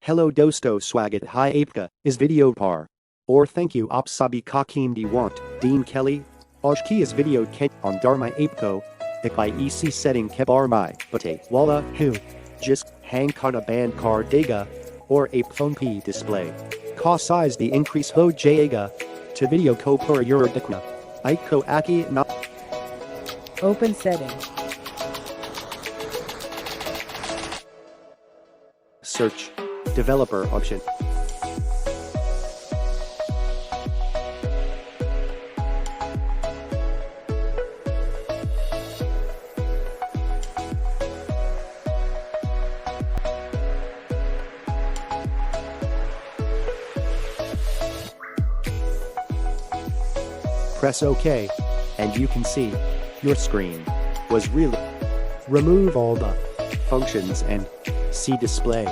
Hello dosto swagat hi apka, is video par. Or thank you op sabi kakim di want, Dean Kelly. Ojki is video ken on darmai apko. Ikai ec setting kebar mai, bate walla who. Just hang kana band car dega. Or ape phone p display. Ka size the increase ho jaega. To video ko per eurodikna. Aiko aki na. Open setting. Search. Developer option. Press OK, and you can see your screen was really. Remove all the functions and see display.